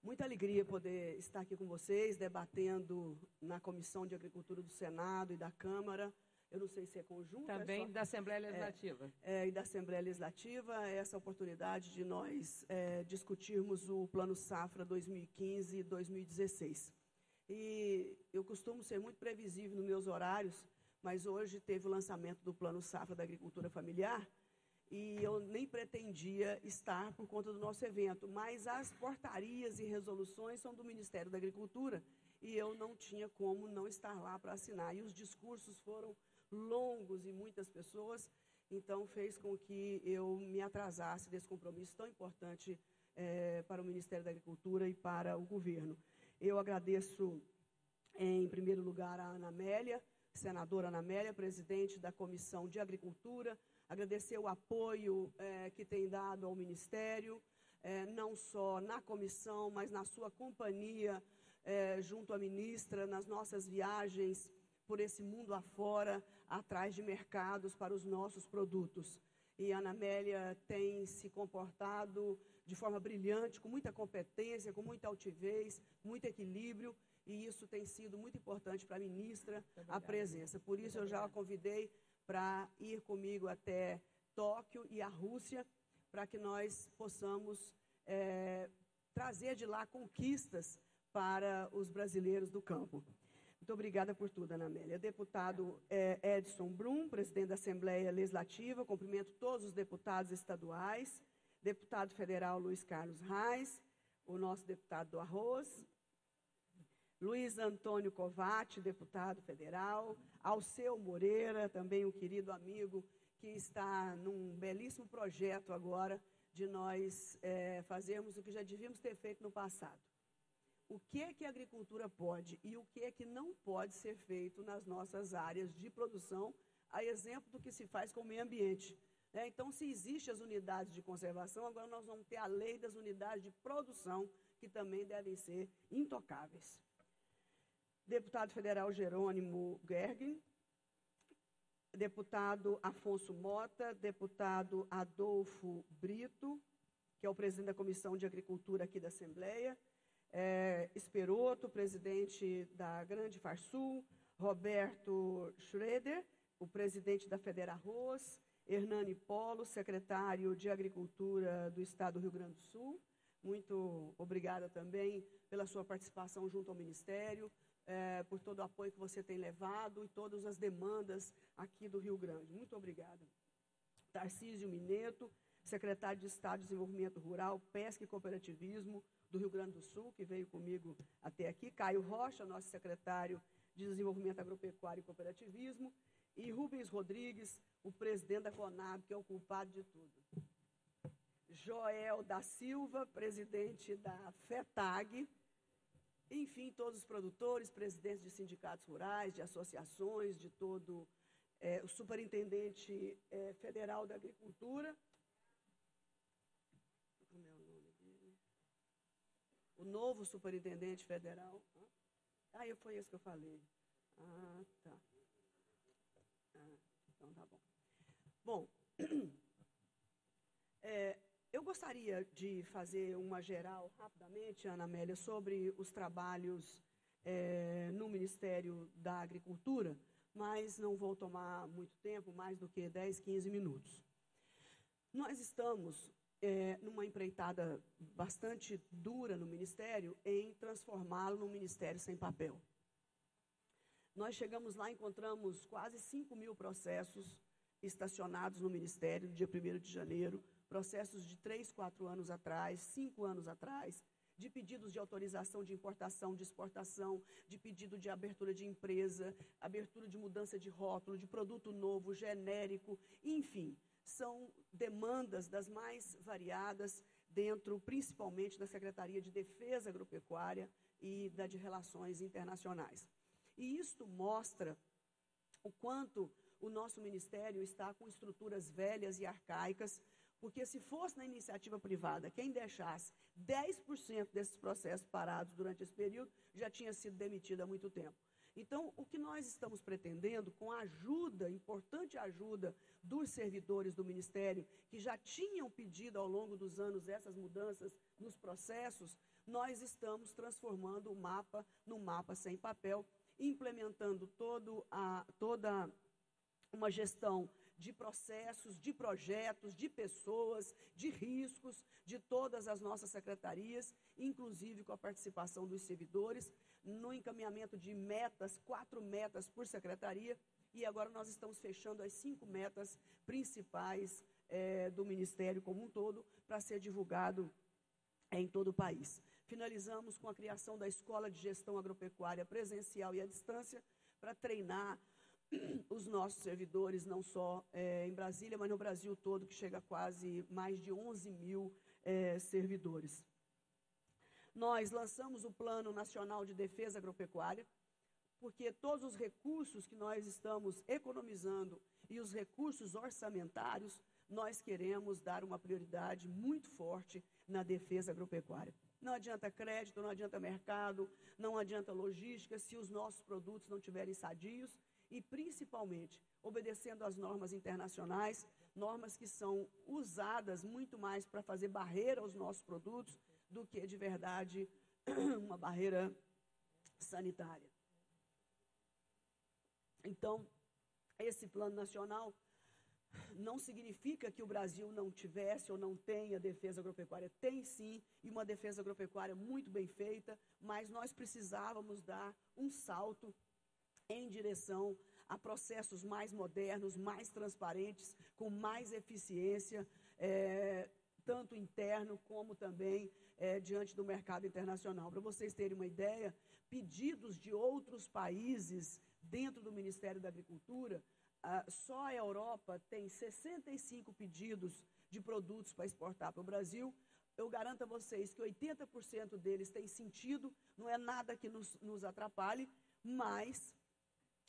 Muita alegria poder estar aqui com vocês, debatendo na Comissão de Agricultura do Senado e da Câmara. Eu não sei se é conjunto. Também da Assembleia Legislativa. E da Assembleia Legislativa, essa oportunidade de nós discutirmos o Plano Safra 2015 e 2016. E eu costumo ser muito previsível nos meus horários, mas hoje teve o lançamento do Plano Safra da Agricultura Familiar, e eu nem pretendia estar por conta do nosso evento, mas as portarias e resoluções são do Ministério da Agricultura, e eu não tinha como não estar lá para assinar. E os discursos foram longos e muitas pessoas, então fez com que eu me atrasasse desse compromisso tão importante para o Ministério da Agricultura e para o governo. Eu agradeço, em primeiro lugar, a Ana Amélia, senadora Ana Amélia, presidente da Comissão de Agricultura, agradecer o apoio que tem dado ao Ministério, não só na comissão, mas na sua companhia, junto à ministra, nas nossas viagens por esse mundo afora, atrás de mercados para os nossos produtos. E a Ana Amélia tem se comportado de forma brilhante, com muita competência, com muita altivez, muito equilíbrio, e isso tem sido muito importante para a ministra, a presença. Por isso eu já a convidei para ir comigo até Tóquio e a Rússia, para que nós possamos trazer de lá conquistas para os brasileiros do campo. Muito obrigada por tudo, Ana Amélia. Deputado Edson Brum, presidente da Assembleia Legislativa, cumprimento todos os deputados estaduais, deputado federal Luiz Carlos Reis, o nosso deputado do Arroz, Luiz Antônio Covatti, deputado federal, Alceu Moreira, também um querido amigo que está num belíssimo projeto agora de nós fazermos o que já devíamos ter feito no passado. O que é que a agricultura pode e o que é que não pode ser feito nas nossas áreas de produção, a exemplo do que se faz com o meio ambiente. Então, se existem as unidades de conservação, agora nós vamos ter a lei das unidades de produção, que também devem ser intocáveis. Deputado federal Jerônimo Gergen, deputado Afonso Mota, deputado Adolfo Brito, que é o presidente da Comissão de Agricultura aqui da Assembleia, Esperoto, presidente da Grande Farsul, Roberto Schroeder, o presidente da Federarroz, Hernani Polo, secretário de Agricultura do Estado do Rio Grande do Sul. Muito obrigada também pela sua participação junto ao Ministério, por todo o apoio que você tem levado e todas as demandas aqui do Rio Grande. Muito obrigada. Tarcísio Mineto, secretário de Estado de Desenvolvimento Rural, Pesca e Cooperativismo do Rio Grande do Sul, que veio comigo até aqui. Caio Rocha, nosso secretário de Desenvolvimento Agropecuário e Cooperativismo. E Rubens Rodrigues, o presidente da Conab, que é o culpado de tudo. Joel da Silva, presidente da FETAG. Enfim, todos os produtores, presidentes de sindicatos rurais, de associações, de todo o superintendente federal da agricultura. Como é o nome dele? O novo superintendente federal. Foi esse que eu falei. Tá. Então tá bom. Bom, eu gostaria de fazer uma geral, rapidamente, Ana Amélia, sobre os trabalhos no Ministério da Agricultura, mas não vou tomar muito tempo, mais do que 10, 15 minutos. Nós estamos numa empreitada bastante dura no Ministério em transformá-lo num Ministério sem papel. Nós chegamos lá e encontramos quase 5.000 processos estacionados no Ministério no dia 1º de janeiro, processos de 3, 4 anos atrás, 5 anos atrás, de pedidos de autorização de importação, de exportação, de pedido de abertura de empresa, abertura de mudança de rótulo, de produto novo, genérico, enfim, são demandas das mais variadas dentro, principalmente, da Secretaria de Defesa Agropecuária e da de Relações Internacionais. E isto mostra o quanto o nosso Ministério está com estruturas velhas e arcaicas, porque se fosse na iniciativa privada quem deixasse 10% desses processos parados durante esse período, já tinha sido demitido há muito tempo. Então, o que nós estamos pretendendo, com a ajuda, importante ajuda dos servidores do Ministério, que já tinham pedido ao longo dos anos essas mudanças nos processos, nós estamos transformando o mapa num mapa sem papel, implementando toda uma gestão de processos, de projetos, de pessoas, de riscos, de todas as nossas secretarias, inclusive com a participação dos servidores, no encaminhamento de metas, 4 metas por secretaria, e agora nós estamos fechando as 5 metas principais do Ministério como um todo, para ser divulgado em todo o país. Finalizamos com a criação da Escola de Gestão Agropecuária presencial e à distância, para treinar os nossos servidores, não só em Brasília, mas no Brasil todo, que chega a quase mais de 11 mil servidores. Nós lançamos o Plano Nacional de Defesa Agropecuária, porque todos os recursos que nós estamos economizando e os recursos orçamentários, nós queremos dar uma prioridade muito forte na defesa agropecuária. Não adianta crédito, não adianta mercado, não adianta logística, se os nossos produtos não estiverem sadios e, principalmente, obedecendo às normas internacionais, normas que são usadas muito mais para fazer barreira aos nossos produtos do que, de verdade, uma barreira sanitária. Então, esse plano nacional não significa que o Brasil não tivesse ou não tenha defesa agropecuária. Tem sim, e uma defesa agropecuária muito bem feita, mas nós precisávamos dar um salto em direção a processos mais modernos, mais transparentes, com mais eficiência, tanto interno como também diante do mercado internacional. Para vocês terem uma ideia, pedidos de outros países dentro do Ministério da Agricultura, só a Europa tem 65 pedidos de produtos para exportar para o Brasil. Eu garanto a vocês que 80% deles têm sentido, não é nada que nos atrapalhe, mas,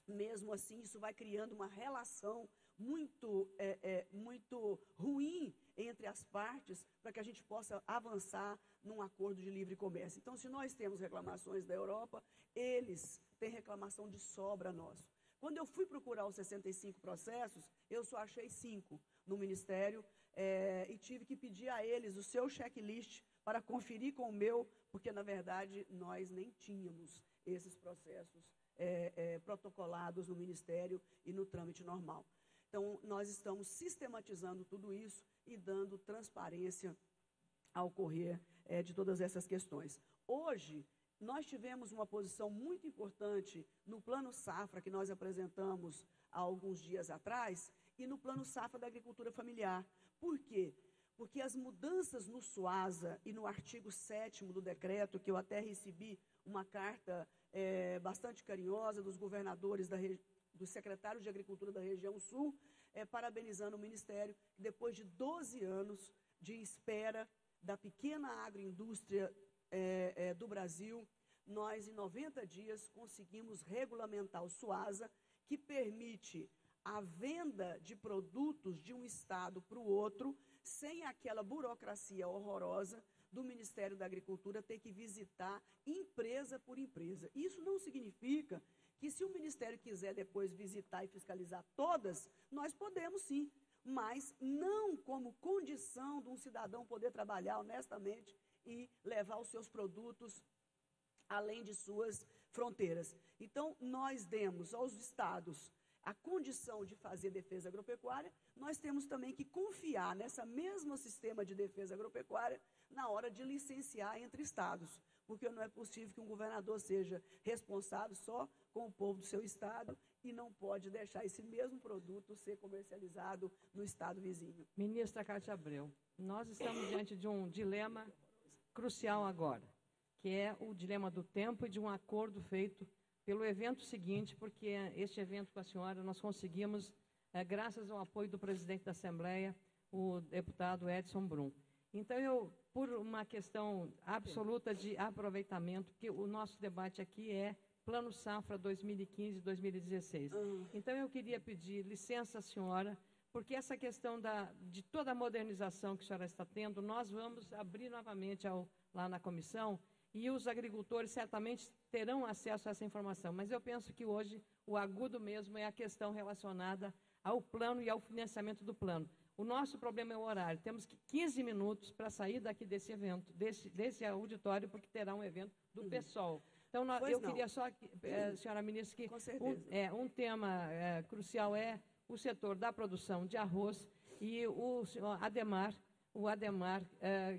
mesmo assim, isso vai criando uma relação muito ruim entre as partes, para que a gente possa avançar num acordo de livre comércio. Então, se nós temos reclamações da Europa, eles têm reclamação de sobra nosso. Quando eu fui procurar os 65 processos, eu só achei 5 no Ministério e tive que pedir a eles o seu checklist para conferir com o meu, porque, na verdade, nós nem tínhamos esses processos protocolados no Ministério e no trâmite normal. Então, nós estamos sistematizando tudo isso e dando transparência ao ocorrer de todas essas questões. Hoje, nós tivemos uma posição muito importante no Plano Safra, que nós apresentamos há alguns dias atrás, e no Plano Safra da Agricultura Familiar. Por quê? Porque as mudanças no SUASA e no artigo 7º do decreto, que eu até recebi uma carta bastante carinhosa dos governadores, dos secretários de Agricultura da região Sul, parabenizando o Ministério, que depois de 12 anos de espera da pequena agroindústria do Brasil, nós, em 90 dias, conseguimos regulamentar o SUASA, que permite a venda de produtos de um estado para o outro, sem aquela burocracia horrorosa do Ministério da Agricultura ter que visitar empresa por empresa. Isso não significa que, se o Ministério quiser depois visitar e fiscalizar todas, nós podemos sim, mas não como condição de um cidadão poder trabalhar honestamente e levar os seus produtos além de suas fronteiras. Então, nós demos aos estados a condição de fazer defesa agropecuária, nós temos também que confiar nessa mesmo sistema de defesa agropecuária na hora de licenciar entre estados, porque não é possível que um governador seja responsável só com o povo do seu estado e não pode deixar esse mesmo produto ser comercializado no estado vizinho. Ministra Cátia Abreu, nós estamos diante de um dilema crucial agora, que é o dilema do tempo e de um acordo feito pelo evento seguinte, porque este evento com a senhora nós conseguimos, graças ao apoio do presidente da Assembleia, o deputado Edson Brum. Então, por uma questão absoluta de aproveitamento, porque o nosso debate aqui é Plano Safra 2015-2016. Então, eu queria pedir licença à senhora, porque essa questão de toda a modernização que a senhora está tendo, nós vamos abrir novamente lá na comissão, e os agricultores certamente terão acesso a essa informação. Mas eu penso que hoje o agudo mesmo é a questão relacionada ao plano e ao financiamento do plano. O nosso problema é o horário. Temos 15 minutos para sair daqui desse evento, desse auditório, porque terá um evento do PSOL. Então, queria só, senhora ministra, que um tema crucial é o setor da produção de arroz e o senhor Adhemar,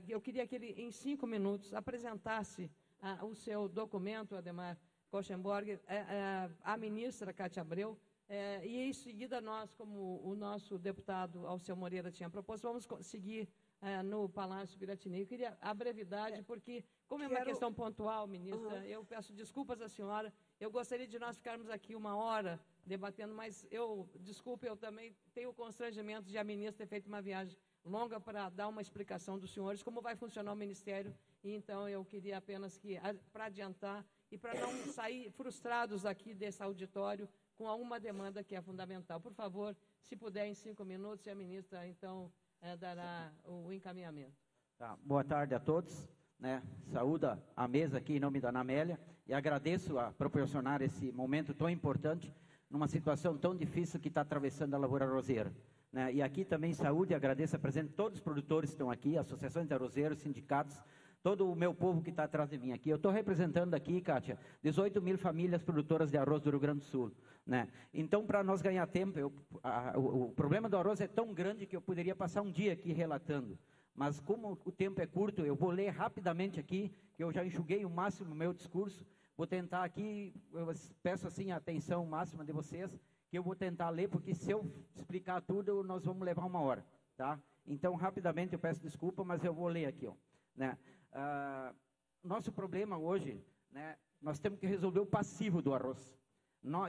eu queria que ele, em 5 minutos, apresentasse o seu documento, Adhemar Kochenborger, a ministra Cátia Abreu, e em seguida nós, como o nosso deputado Alceu Moreira tinha proposto, vamos seguir no Palácio Piratini. Eu queria a brevidade, porque, como é uma questão pontual, ministra, eu peço desculpas à senhora, eu gostaria de nós ficarmos aqui 1 hora debatendo, mas eu também tenho o constrangimento de a ministra ter feito uma viagem longa para dar uma explicação dos senhores, como vai funcionar o Ministério, e então eu queria apenas que, para adiantar, e para não sair frustrados aqui desse auditório com alguma demanda que é fundamental. Por favor, se puder, em 5 minutos, e a ministra, então, dará o encaminhamento. Tá. Boa tarde a todos. Saúda a mesa aqui em nome da Anamélia e agradeço a proporcionar esse momento tão importante numa situação tão difícil que está atravessando a lavoura arrozeira. E aqui também saúde, agradeço a presença de todos os produtores que estão aqui, associações de arrozeiros, sindicatos, todo o meu povo que está atrás de mim aqui. Eu estou representando aqui, Kátia, 18 mil famílias produtoras de arroz do Rio Grande do Sul. Então, para nós ganhar tempo, o problema do arroz é tão grande que eu poderia passar um dia aqui relatando. Mas como o tempo é curto, eu vou ler rapidamente aqui, que eu já enxuguei o máximo o meu discurso. Vou tentar aqui, eu peço assim a atenção máxima de vocês, que eu vou tentar ler, porque se eu explicar tudo, nós vamos levar 1 hora, tá? Então, rapidamente, eu peço desculpa, mas eu vou ler aqui, ó. Nosso problema hoje, nós temos que resolver o passivo do arroz.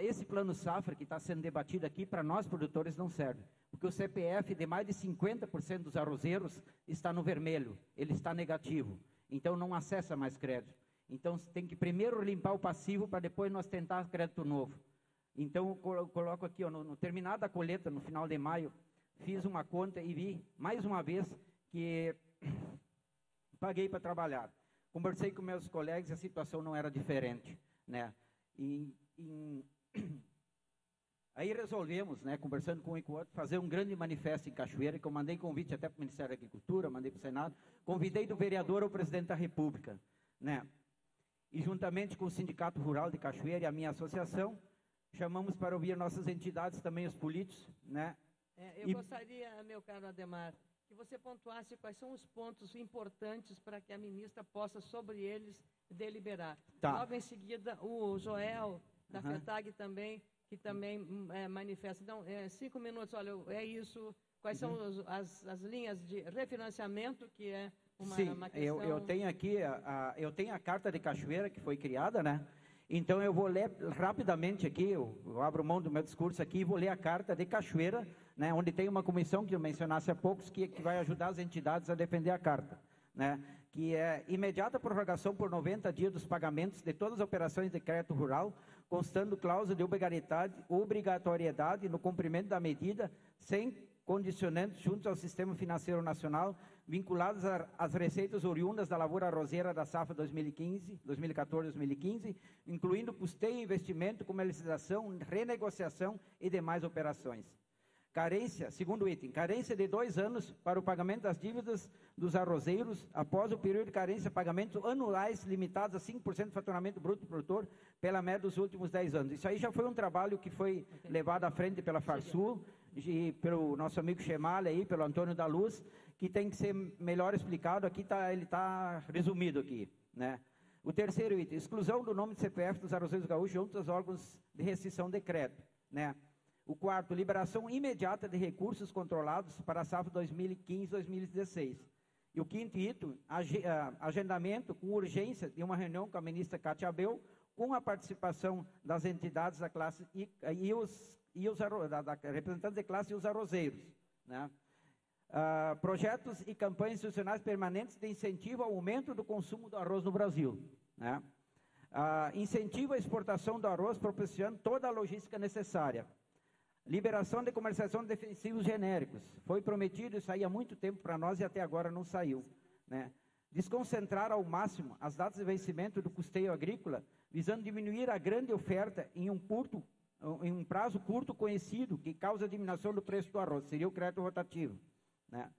Esse plano safra que está sendo debatido aqui, para nós produtores não serve, porque o CPF de mais de 50% dos arrozeiros está no vermelho, ele está negativo, então não acessa mais crédito. Então, tem que primeiro limpar o passivo para depois nós tentar crédito novo. Então, eu coloco aqui, ó, no terminado a colheita, no final de maio, fiz uma conta e vi, mais uma vez, que paguei para trabalhar. Conversei com meus colegas e a situação não era diferente, Aí resolvemos, conversando com um e com o outro, fazer um grande manifesto em Cachoeira, que eu mandei convite até para o Ministério da Agricultura, mandei para o Senado, convidei do vereador ao presidente da República, E juntamente com o Sindicato Rural de Cachoeira e a minha associação, chamamos para ouvir nossas entidades, também os políticos, Eu gostaria, meu caro Adhemar, que você pontuasse quais são os pontos importantes para que a ministra possa, sobre eles, deliberar. Tá. Logo em seguida, o Joel, da FETAG também, que também manifesta. Então, 5 minutos, olha, é isso. Quais são as linhas de refinanciamento, que é uma questão... eu tenho aqui, eu tenho a Carta de Cachoeira, que foi criada, Então, eu vou ler rapidamente aqui, eu abro mão do meu discurso aqui e vou ler a Carta de Cachoeira, onde tem uma comissão que eu mencionasse há poucos, que vai ajudar as entidades a defender a Carta, que é imediata prorrogação por 90 dias dos pagamentos de todas as operações de crédito rural, constando cláusula de obrigatoriedade no cumprimento da medida, sem condicionantes junto ao Sistema Financeiro Nacional, vinculados às receitas oriundas da lavoura arrozeira da safra 2014-2015, incluindo custeio, investimento, comercialização, renegociação e demais operações. Carência, segundo item, carência de 2 anos para o pagamento das dívidas dos arrozeiros após o período de carência, pagamentos anuais limitados a 5% do faturamento bruto do produtor pela média dos últimos 10 anos. Isso aí já foi um trabalho que foi levado à frente pela Farsul e pelo nosso amigo Chemalha aí, pelo Antônio da Luz, que tem que ser melhor explicado. Aqui ele está resumido aqui, O terceiro item, exclusão do nome de CPF dos arrozeiros gaúchos junto aos órgãos de restrição de crédito, O quarto, liberação imediata de recursos controlados para a safra 2015-2016. E o quinto item, agendamento com urgência de uma reunião com a ministra Cátia Abreu, com a participação das entidades da classe representantes de classe e os arrozeiros. Projetos e campanhas institucionais permanentes de incentivo ao aumento do consumo do arroz no Brasil. Incentivo à exportação do arroz, proporcionando toda a logística necessária. Liberação de comercialização de defensivos genéricos. Foi prometido isso aí há muito tempo para nós e até agora não saiu. Desconcentrar ao máximo as datas de vencimento do custeio agrícola, visando diminuir a grande oferta em um prazo curto conhecido, que causa a diminuição do preço do arroz. Seria o crédito rotativo. né?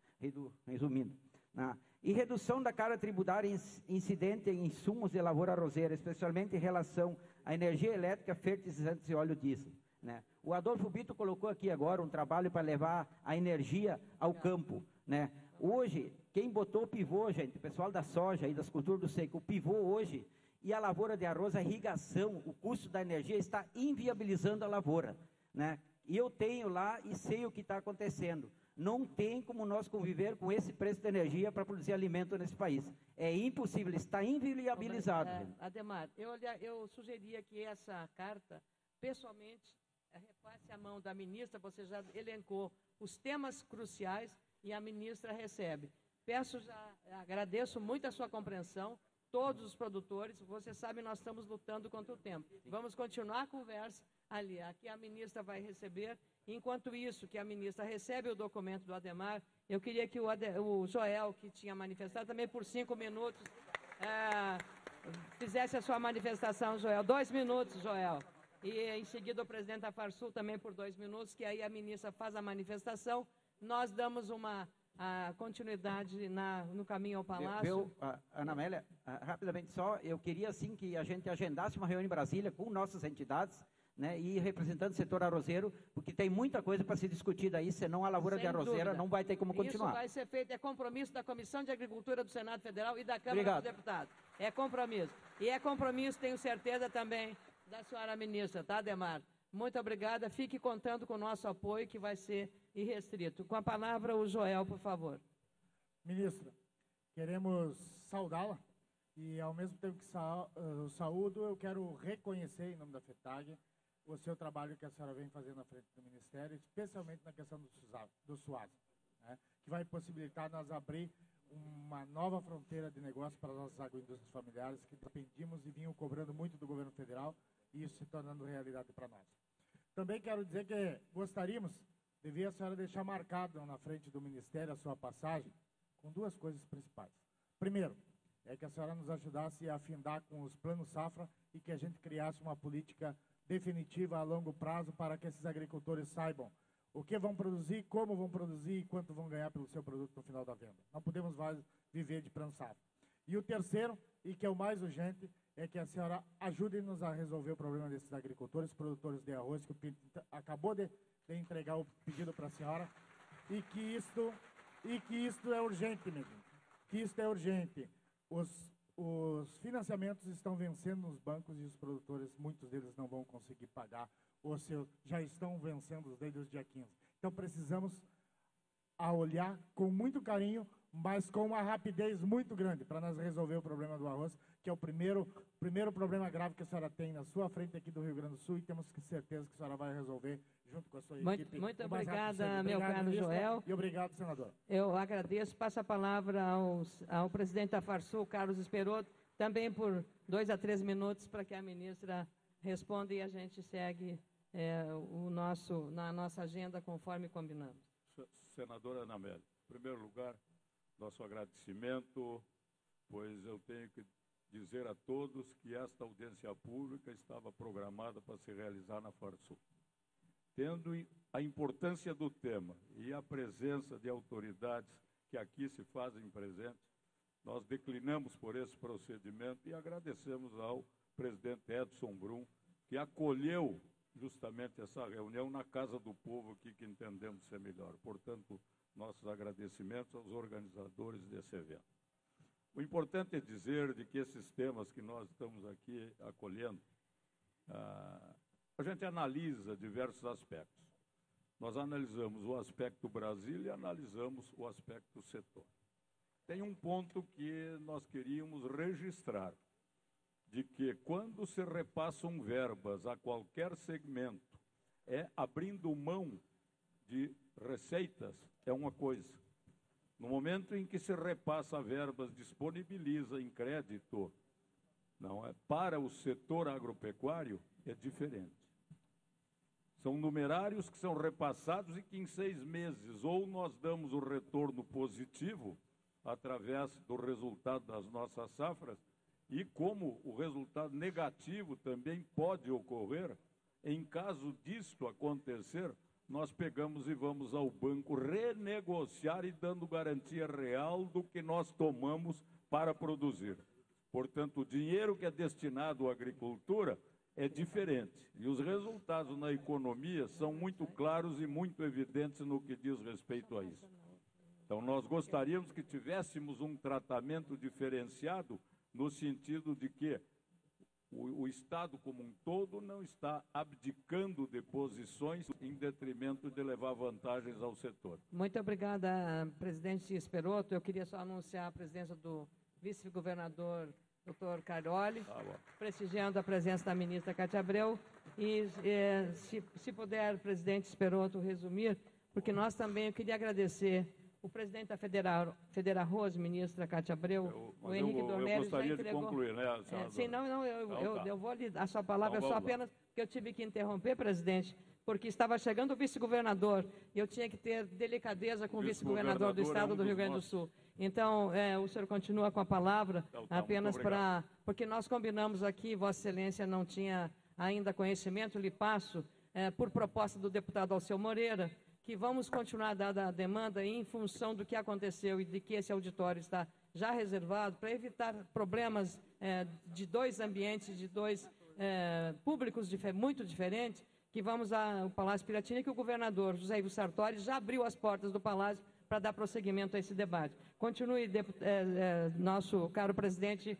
Resumindo. Né? E redução da carga tributária incidente em insumos de lavoura arrozeira, especialmente em relação à energia elétrica, fertilizantes e óleo diesel. Né? O Adolfo Bito colocou aqui agora um trabalho para levar a energia ao campo. Né? Hoje, quem botou o pivô, gente, o pessoal da soja e das culturas do seco, o pivô hoje e a lavoura de arroz, a irrigação, o custo da energia está inviabilizando a lavoura. Né? E eu tenho lá e sei o que está acontecendo. Não tem como nós conviver com esse preço de energia para produzir alimento nesse país. É impossível, está inviabilizado. Ademar, eu sugeria que essa carta, pessoalmente, repasse a mão da ministra, você já elencou os temas cruciais e a ministra recebe. Agradeço muito a sua compreensão, todos os produtores, você sabe, nós estamos lutando contra o tempo. Vamos continuar a conversa ali, aqui a ministra vai receber. Enquanto isso, que a ministra recebe o documento do Ademar, eu queria que o Joel, que tinha manifestado, também por 5 minutos, fizesse a sua manifestação, Joel. 2 minutos, Joel. E em seguida o presidente da Farsul também por 2 minutos, que aí a ministra faz a manifestação. Nós damos uma continuidade no caminho ao Palácio. Ana Amélia, rapidamente só, eu queria assim que a gente agendasse uma reunião em Brasília com nossas entidades, né, e representando o setor arrozeiro, porque tem muita coisa para ser discutida aí, senão a lavoura de arrozeira não vai ter como continuar. Isso vai ser feito, é compromisso da Comissão de Agricultura do Senado Federal e da Câmara dos Deputados. É compromisso. E é compromisso, tenho certeza também, da senhora ministra, tá, Ademar? Muito obrigada, fique contando com o nosso apoio, que vai ser irrestrito. Com a palavra, o Joel, por favor. Ministra, queremos saudá-la e, ao mesmo tempo que saúdo, eu quero reconhecer, em nome da FETAG, o seu trabalho que a senhora vem fazendo à frente do Ministério, especialmente na questão do SUAS, né, que vai possibilitar nós abrir uma nova fronteira de negócio para as nossas agroindústrias familiares, que dependíamos e vinham cobrando muito do governo federal, e isso se tornando realidade para nós. Também quero dizer que gostaríamos de ver a senhora deixar marcado na frente do Ministério a sua passagem com 2 coisas principais. Primeiro, é que a senhora nos ajudasse a afindar com os planos safra e que a gente criasse uma política definitiva a longo prazo para que esses agricultores saibam o que vão produzir, como vão produzir e quanto vão ganhar pelo seu produto no final da venda. Não podemos mais viver de plano safra. E o terceiro, e que é o mais urgente, é que a senhora ajude-nos a resolver o problema desses agricultores, produtores de arroz, que o PIB acabou de entregar o pedido para a senhora, e que isto é urgente mesmo. Que isto é urgente. Os financiamentos estão vencendo nos bancos e os produtores, muitos deles não vão conseguir pagar, ou já estão vencendo desde o dia 15. Então precisamos olhar com muito carinho, mas com uma rapidez muito grande para nós resolver o problema do arroz, que é o primeiro problema grave que a senhora tem na sua frente aqui do Rio Grande do Sul, e temos certeza que a senhora vai resolver junto com a sua equipe. Muito obrigada, meu caro Joel. E obrigado, senador. Eu agradeço. Passo a palavra ao presidente da Farsul, Carlos Esperoto, também por 2 a 3 minutos, para que a ministra responda e a gente segue na nossa agenda conforme combinamos. Senadora Ana Amélia, em primeiro lugar, nosso agradecimento, pois eu tenho que dizer a todos que esta audiência pública estava programada para se realizar na Farsul. Tendo a importância do tema e a presença de autoridades que aqui se fazem presentes, nós declinamos por esse procedimento e agradecemos ao presidente Edson Brum, que acolheu justamente essa reunião na Casa do Povo aqui, que entendemos ser melhor. Portanto, nossos agradecimentos aos organizadores desse evento. O importante é dizer de que esses temas que nós estamos aqui acolhendo, a gente analisa diversos aspectos. Nós analisamos o aspecto Brasil e analisamos o aspecto setor. Tem um ponto que nós queríamos registrar, de que quando se repassam verbas a qualquer segmento, abrindo mão de receitas, é uma coisa. No momento em que se repassa verbas, disponibiliza em crédito, não é, para o setor agropecuário, é diferente. São numerários que são repassados e que em 6 meses ou nós damos o retorno positivo através do resultado das nossas safras, e como o resultado negativo também pode ocorrer, em caso disto acontecer, nós pegamos e vamos ao banco renegociar e dando garantia real do que nós tomamos para produzir. Portanto, o dinheiro que é destinado à agricultura é diferente. E os resultados na economia são muito claros e muito evidentes no que diz respeito a isso. Então, nós gostaríamos que tivéssemos um tratamento diferenciado no sentido de que o Estado como um todo não está abdicando de posições em detrimento de levar vantagens ao setor. Muito obrigada, presidente Esperoto. Eu queria só anunciar a presença do vice-governador Dr. Caroli, prestigiando a presença da ministra Cátia Abreu. E, se puder, presidente Esperoto, resumir, porque nós também, eu queria agradecer o presidente da Federarroz, ministra Cátia Abreu, o Henrique Dornelles. Eu gostaria já entregou, de concluir, né, senadora? Sim, eu vou lhe dar a sua palavra, então, só apenas que eu tive que interromper, presidente, porque estava chegando o vice-governador e eu tinha que ter delicadeza com o vice-governador do Estado do Rio Grande do Sul. Então, o senhor continua com a palavra, apenas para... Porque nós combinamos aqui, Vossa Excelência não tinha ainda conhecimento, lhe passo, por proposta do deputado Alceu Moreira, que vamos continuar dada a demanda em função do que aconteceu e de que esse auditório está já reservado, para evitar problemas de dois ambientes, de dois públicos muito diferentes, que vamos ao Palácio Piratini, que o governador José Ivo Sartori já abriu as portas do Palácio para dar prosseguimento a esse debate. Continue, nosso caro presidente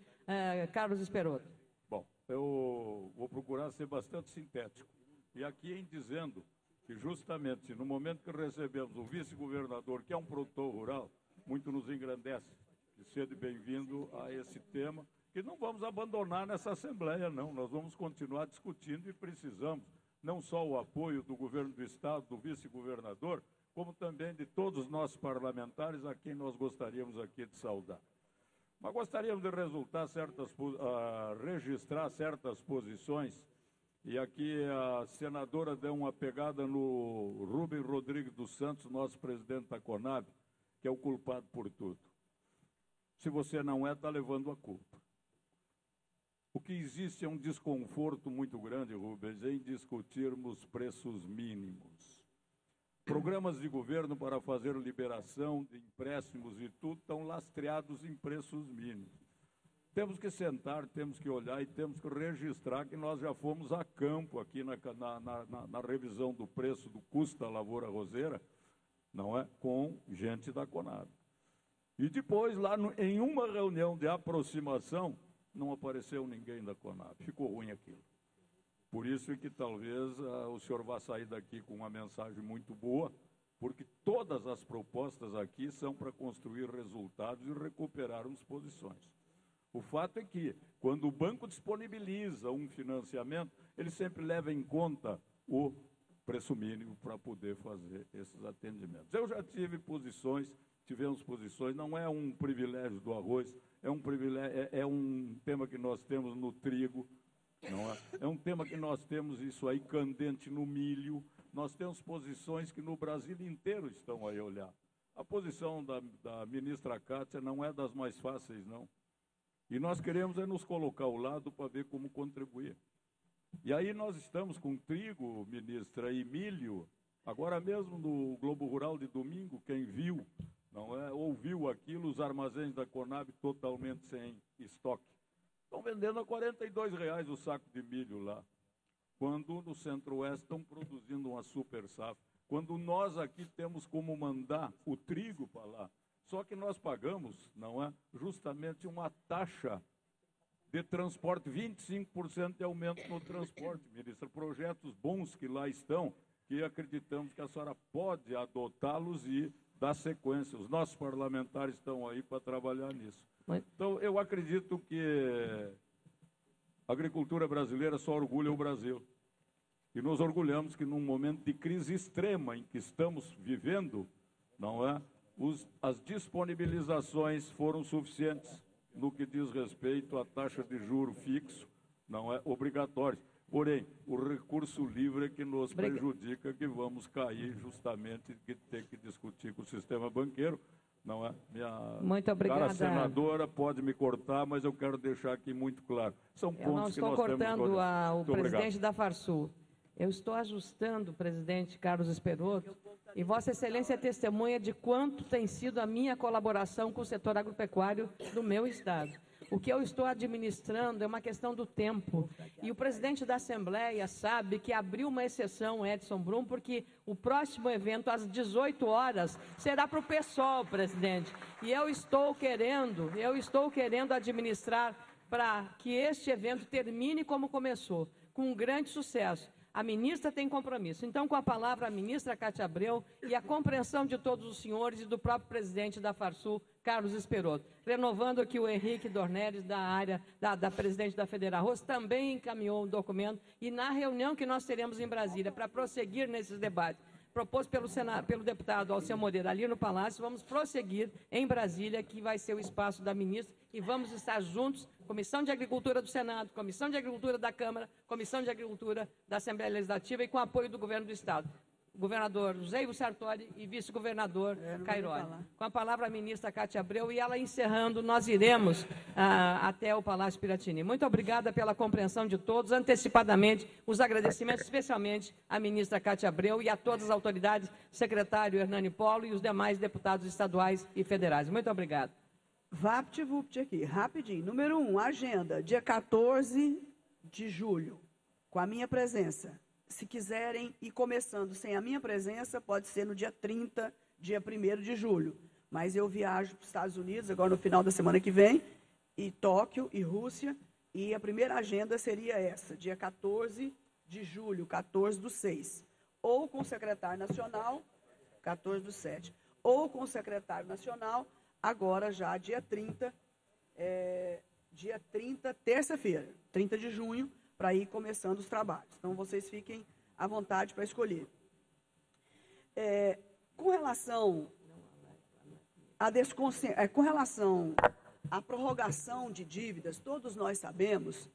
Carlos Esperoto. Bom, eu vou procurar ser bastante sintético. E aqui em dizendo que justamente no momento que recebemos o vice-governador, que é um produtor rural, muito nos engrandece. E seja bem-vindo a esse tema, que não vamos abandonar nessa Assembleia, não. Nós vamos continuar discutindo e precisamos não só o apoio do governo do Estado, do vice-governador, como também de todos os nossos parlamentares, a quem nós gostaríamos aqui de saudar. Mas gostaríamos de registrar certas posições, e aqui a senadora deu uma pegada no Rubem Rodrigues dos Santos, nosso presidente da Conab, que é o culpado por tudo. Se você não é, está levando a culpa. O que existe é um desconforto muito grande, Rubens, em discutirmos preços mínimos. Programas de governo para fazer liberação de empréstimos e tudo estão lastreados em preços mínimos. Temos que sentar, temos que olhar e temos que registrar que nós já fomos a campo aqui na revisão do preço do custo da lavoura roseira, não é? Com gente da Conab. E depois, lá em uma reunião de aproximação, não apareceu ninguém da Conab. Ficou ruim aquilo. Por isso é que talvez o senhor vá sair daqui com uma mensagem muito boa, porque todas as propostas aqui são para construir resultados e recuperarmos posições. O fato é que, quando o banco disponibiliza um financiamento, ele sempre leva em conta o preço mínimo para poder fazer esses atendimentos. Eu já tivemos posições, não é um privilégio do arroz, é um tema que nós temos no trigo, não é? É um tema que nós temos isso aí candente no milho, nós temos posições que no Brasil inteiro estão aí a olhar. A posição da ministra Cátia não é das mais fáceis, não. E nós queremos nos colocar ao lado para ver como contribuir. E aí nós estamos com trigo, ministra, e milho. Agora mesmo no Globo Rural de domingo, quem viu, não é, ouviu aquilo, os armazéns da Conab totalmente sem estoque. Estão vendendo a R$ 42,00 o saco de milho lá. Quando no Centro-Oeste estão produzindo uma super safra. Quando nós aqui temos como mandar o trigo para lá. Só que nós pagamos, não é, justamente uma taxa de transporte, 25% de aumento no transporte, ministra. Projetos bons que lá estão, que acreditamos que a senhora pode adotá-los e dar sequência. Os nossos parlamentares estão aí para trabalhar nisso. Então, eu acredito que a agricultura brasileira só orgulha o Brasil. E nos orgulhamos que num momento de crise extrema em que estamos vivendo, não é? As disponibilizações foram suficientes no que diz respeito à taxa de juro fixo, não é obrigatório. Porém, o recurso livre é que nos prejudica, que vamos cair justamente e ter que discutir com o sistema banqueiro. Não é? Muito obrigada. Cara senadora pode me cortar, mas eu quero deixar aqui muito claro. São pontos que nós temos que olhar. Eu não estou cortando o presidente da Farsul. Eu estou ajustando, presidente Carlos Esperotto, e Vossa Excelência é testemunha de quanto tem sido a minha colaboração com o setor agropecuário do meu Estado. O que eu estou administrando é uma questão do tempo. E o presidente da Assembleia sabe que abriu uma exceção, Edson Brum, porque o próximo evento, às 18 horas, será para o PSOL, presidente. E eu estou querendo administrar para que este evento termine como começou, com um grande sucesso. A ministra tem compromisso. Então, com a palavra, a ministra Cátia Abreu e a compreensão de todos os senhores e do próprio presidente da Farsul, Carlos Esperotto. Renovando aqui o Henrique Dornelles, da presidente da Federarroz, também encaminhou um documento e na reunião que nós teremos em Brasília, para prosseguir nesses debates, proposto pelo deputado Alceu Moreira ali no Palácio, vamos prosseguir em Brasília, que vai ser o espaço da ministra, e vamos estar juntos, Comissão de Agricultura do Senado, Comissão de Agricultura da Câmara, Comissão de Agricultura da Assembleia Legislativa e com apoio do Governo do Estado. Governador José Ivo Sartori e vice-governador Cairoli. Com a palavra a ministra Cátia Abreu, e ela encerrando, nós iremos até o Palácio Piratini. Muito obrigada pela compreensão de todos, antecipadamente, os agradecimentos especialmente à ministra Cátia Abreu e a todas as autoridades, secretário Hernani Polo e os demais deputados estaduais e federais. Muito obrigado. Vapt-vupt aqui, rapidinho. Número 1, agenda, dia 14 de julho, com a minha presença. Se quiserem ir começando sem a minha presença, pode ser no dia 30, dia 1º de julho. Mas eu viajo para os Estados Unidos, agora no final da semana que vem, e Tóquio e Rússia, e a primeira agenda seria essa, dia 14 de julho, 14/6. Ou com o secretário nacional, 14/7. Ou com o secretário nacional, agora já dia 30, terça-feira, 30 de junho, para ir começando os trabalhos. Então, vocês fiquem à vontade para escolher. Com relação à prorrogação de dívidas, todos nós sabemos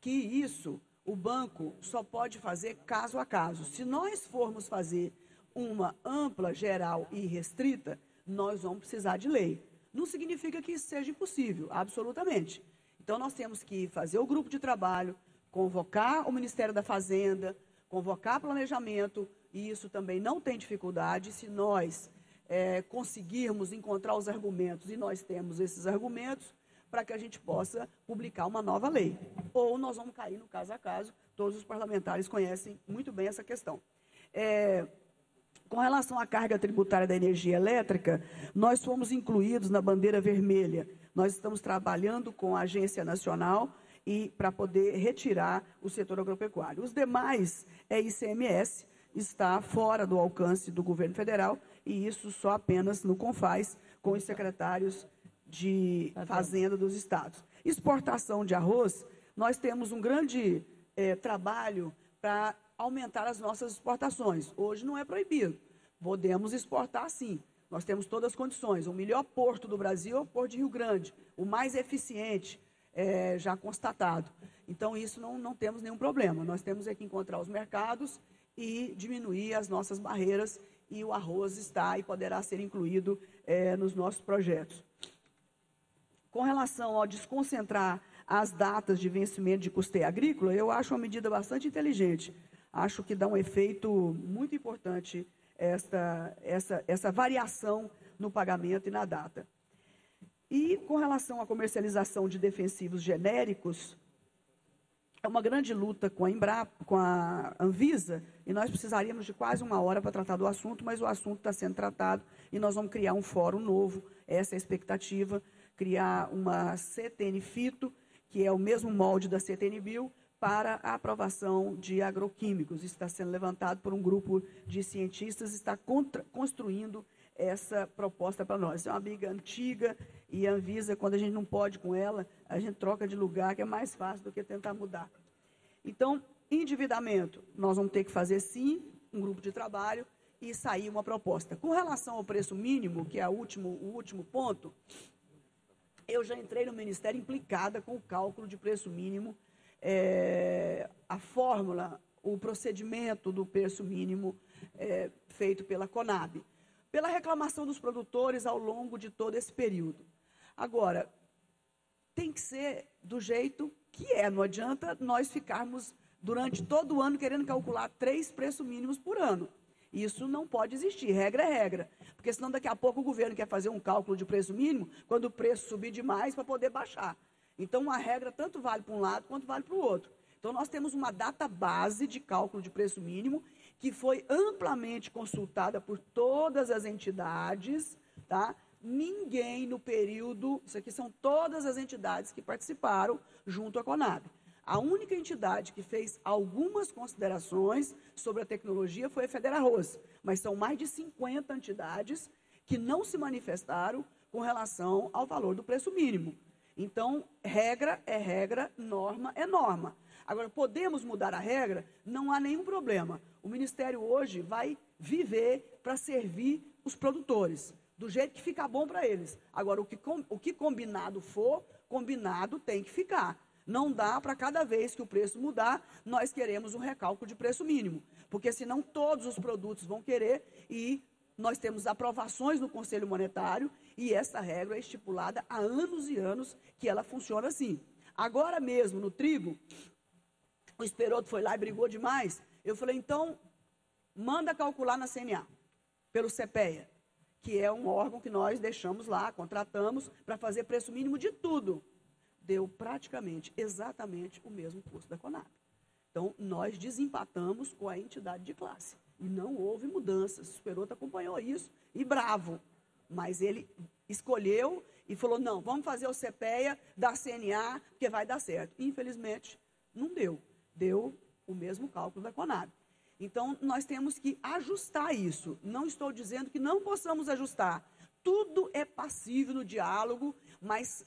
que isso o banco só pode fazer caso a caso. Se nós formos fazer uma ampla, geral e restrita, nós vamos precisar de lei. Não significa que isso seja impossível, absolutamente. Então, nós temos que fazer o grupo de trabalho, convocar o Ministério da Fazenda, convocar planejamento, e isso também não tem dificuldade. Se nós conseguirmos encontrar os argumentos, e nós temos esses argumentos, para que a gente possa publicar uma nova lei. Ou nós vamos cair no caso a caso, todos os parlamentares conhecem muito bem essa questão. Com relação à carga tributária da energia elétrica, nós fomos incluídos na bandeira vermelha. Nós estamos trabalhando com a Agência Nacional e para poder retirar o setor agropecuário. Os demais, ICMS, está fora do alcance do governo federal, e isso só apenas no CONFAS, com os secretários de Fazenda dos estados. Exportação de arroz, nós temos um grande trabalho para aumentar as nossas exportações. Hoje não é proibido, podemos exportar sim. Nós temos todas as condições. O melhor porto do Brasil é o Porto de Rio Grande, o mais eficiente, já constatado. Então, isso não temos nenhum problema. Nós temos que encontrar os mercados e diminuir as nossas barreiras, e o arroz está e poderá ser incluído nos nossos projetos. Com relação ao desconcentrar as datas de vencimento de custeio agrícola, eu acho uma medida bastante inteligente. Acho que dá um efeito muito importante essa variação no pagamento e na data. E, com relação à comercialização de defensivos genéricos, é uma grande luta com a Anvisa, e nós precisaríamos de quase 1 hora para tratar do assunto, mas o assunto está sendo tratado, e nós vamos criar um fórum novo, essa é a expectativa, criar uma CTN-FITO, que é o mesmo molde da CTN-BIO, para a aprovação de agroquímicos. Isso está sendo levantado por um grupo de cientistas, está construindo essa proposta para nós. É uma briga antiga, e a Anvisa, quando a gente não pode com ela, a gente troca de lugar, que é mais fácil do que tentar mudar. Então, endividamento, nós vamos ter que fazer, sim, um grupo de trabalho e sair uma proposta. Com relação ao preço mínimo, que é o último ponto, eu já entrei no Ministério implicada com o cálculo de preço mínimo, a fórmula, o procedimento do preço mínimo feito pela Conab, pela reclamação dos produtores ao longo de todo esse período. Agora, tem que ser do jeito que não adianta nós ficarmos durante todo o ano querendo calcular 3 preços mínimos por ano. Isso não pode existir, regra é regra. Porque senão daqui a pouco o governo quer fazer um cálculo de preço mínimo quando o preço subir demais para poder baixar. Então, uma regra tanto vale para um lado quanto vale para o outro. Então, nós temos uma data base de cálculo de preço mínimo que foi amplamente consultada por todas as entidades, tá? Ninguém no período, isso aqui são todas as entidades que participaram junto à Conab. A única entidade que fez algumas considerações sobre a tecnologia foi a Federarroz, mas são mais de 50 entidades que não se manifestaram com relação ao valor do preço mínimo. Então, regra é regra, norma é norma. Agora, podemos mudar a regra? Não há nenhum problema. O Ministério hoje vai viver para servir os produtores, do jeito que ficar bom para eles. Agora, o que combinado for, combinado tem que ficar. Não dá para cada vez que o preço mudar, nós queremos um recálculo de preço mínimo, porque senão todos os produtos vão querer e nós temos aprovações no Conselho Monetário e essa regra é estipulada há anos e anos que ela funciona assim. Agora mesmo, no trigo, o Esperoto foi lá e brigou demais. Eu falei, então, manda calcular na CNA, pelo CPEA, que é um órgão que nós deixamos lá, contratamos para fazer preço mínimo de tudo. Deu praticamente, exatamente o mesmo custo da Conab. Então, nós desempatamos com a entidade de classe. E não houve mudanças. O Esperoto acompanhou isso, e bravo. Mas ele escolheu e falou, não, vamos fazer o CPEA da CNA, porque vai dar certo. Infelizmente, não deu. Deu o mesmo cálculo da Conab. Então, nós temos que ajustar isso. Não estou dizendo que não possamos ajustar. Tudo é passível no diálogo, mas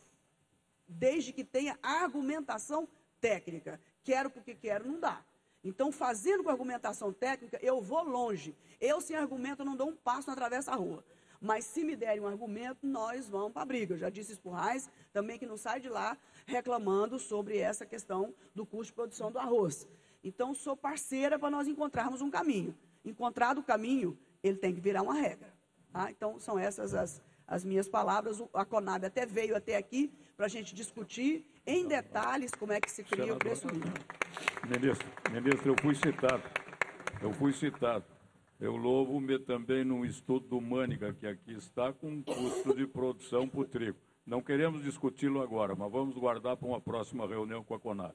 desde que tenha argumentação técnica. Quero porque quero, não dá. Então, fazendo com argumentação técnica, eu vou longe. Eu, sem argumento, não dou um passo na travessa da rua. Mas, se me derem um argumento, nós vamos para a briga. Eu já disse isso para o Reis, também que não sai de lá reclamando sobre essa questão do custo de produção do arroz. Então, sou parceira para nós encontrarmos um caminho. Encontrado o caminho, ele tem que virar uma regra. Tá? Então, são essas as minhas palavras. A Conab até veio até aqui para a gente discutir em detalhes como é que se cria o preço mínimo. Ministro, eu fui citado. Eu louvo-me também num estudo do Mânica, que aqui está com um custo de produção para o trigo. Não queremos discuti-lo agora, mas vamos guardar para uma próxima reunião com a Conab.